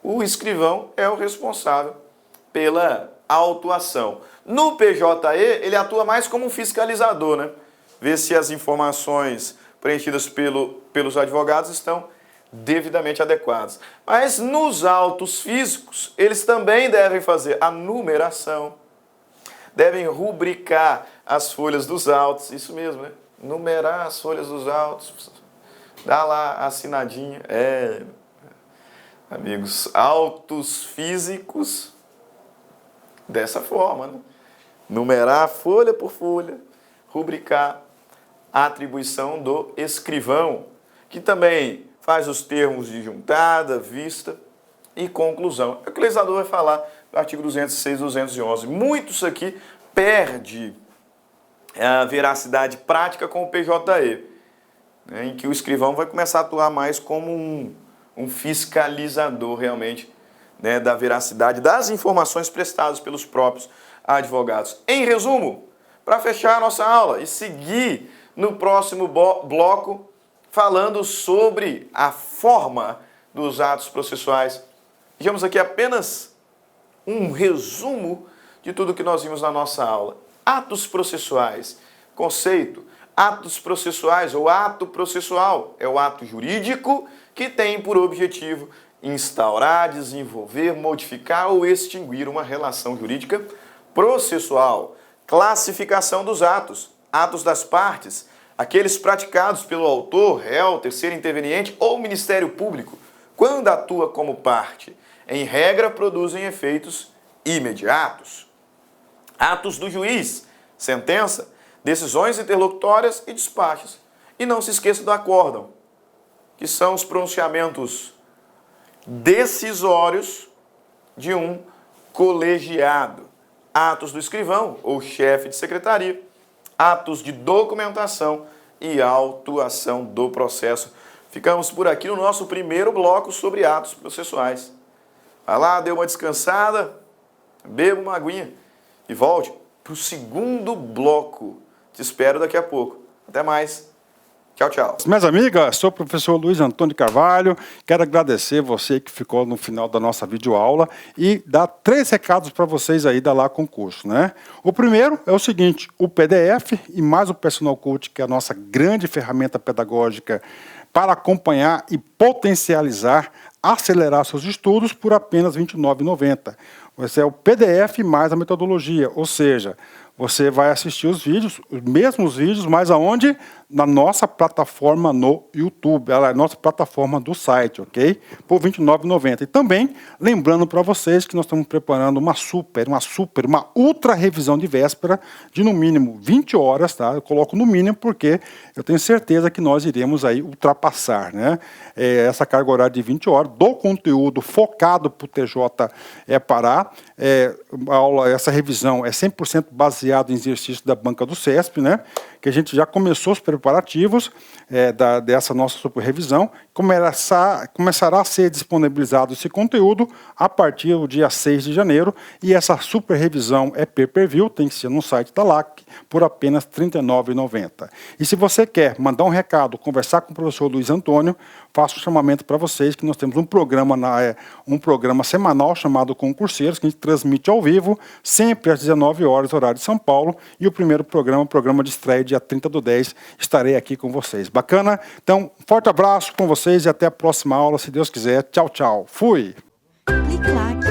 o escrivão é o responsável pela autuação. No PJE, ele atua mais como um fiscalizador, né? Vê se as informações preenchidas pelos advogados estão devidamente adequadas. Mas nos autos físicos, eles também devem fazer a numeração, devem rubricar as folhas dos autos, isso mesmo, né? Numerar as folhas dos autos, dá lá a assinadinha. Amigos, autos físicos dessa forma, né? Numerar folha por folha, rubricar a atribuição do escrivão, que também faz os termos de juntada, vista e conclusão. O que o legislador vai falar do artigo 206 e 211. Muito isso aqui perde a veracidade prática com o PJE, né, em que o escrivão vai começar a atuar mais como um fiscalizador realmente, né, da veracidade das informações prestadas pelos próprios advogados. Em resumo, para fechar a nossa aula e seguir no próximo bloco falando sobre a forma dos atos processuais, vejamos aqui apenas um resumo de tudo que nós vimos na nossa aula. Atos processuais, conceito, atos processuais ou ato processual é o ato jurídico que tem por objetivo instaurar, desenvolver, modificar ou extinguir uma relação jurídica processual. Classificação dos atos, atos das partes, aqueles praticados pelo autor, réu, terceiro interveniente ou Ministério Público, quando atua como parte, em regra produzem efeitos imediatos. Atos do juiz, sentença, decisões interlocutórias e despachos. E não se esqueça do acórdão, que são os pronunciamentos decisórios de um colegiado. Atos do escrivão ou chefe de secretaria, atos de documentação e autuação do processo. Ficamos por aqui no nosso primeiro bloco sobre atos processuais. Vai lá, dê uma descansada, beba uma aguinha e volte para o segundo bloco. Te espero daqui a pouco. Até mais. Tchau, tchau. Minhas amigas, sou o professor Luiz Antônio Carvalho. Quero agradecer você que ficou no final da nossa videoaula e dar 3 recados para vocês aí da Lá Concurso, né? O primeiro é o seguinte: o PDF e mais o Personal Coach, que é a nossa grande ferramenta pedagógica para acompanhar e potencializar, acelerar seus estudos por apenas R$ 29,90. Esse é o PDF mais a metodologia, ou seja, você vai assistir os vídeos, os mesmos vídeos, mas aonde? Na nossa plataforma no YouTube, ela é a nossa plataforma do site, ok? Por R$ 29,90. E também, lembrando para vocês que nós estamos preparando uma ultra revisão de véspera de no mínimo 20 horas, tá? Eu coloco no mínimo porque eu tenho certeza que nós iremos aí ultrapassar, né? Essa carga horária de 20 horas do conteúdo focado para o TJE Pará. Essa revisão é 100% baseada em exercício da banca do CESP, né? Que a gente já começou os preparativos dessa nossa super revisão. Começará a ser disponibilizado esse conteúdo a partir do dia 6 de janeiro. E essa super revisão é pay-per-view, tem que ser no site da LAC, por apenas R$ 39,90. E se você quer mandar um recado, conversar com o professor Luiz Antônio, faço um chamamento para vocês que nós temos um programa semanal chamado Concurseiros, que a gente transmite ao vivo, sempre às 19 horas, horário de São Paulo. E o primeiro programa, o programa de estreia, dia 30/10, estarei aqui com vocês. Bacana? Então, forte abraço com vocês e até a próxima aula, se Deus quiser. Tchau, tchau. Fui! Clique lá.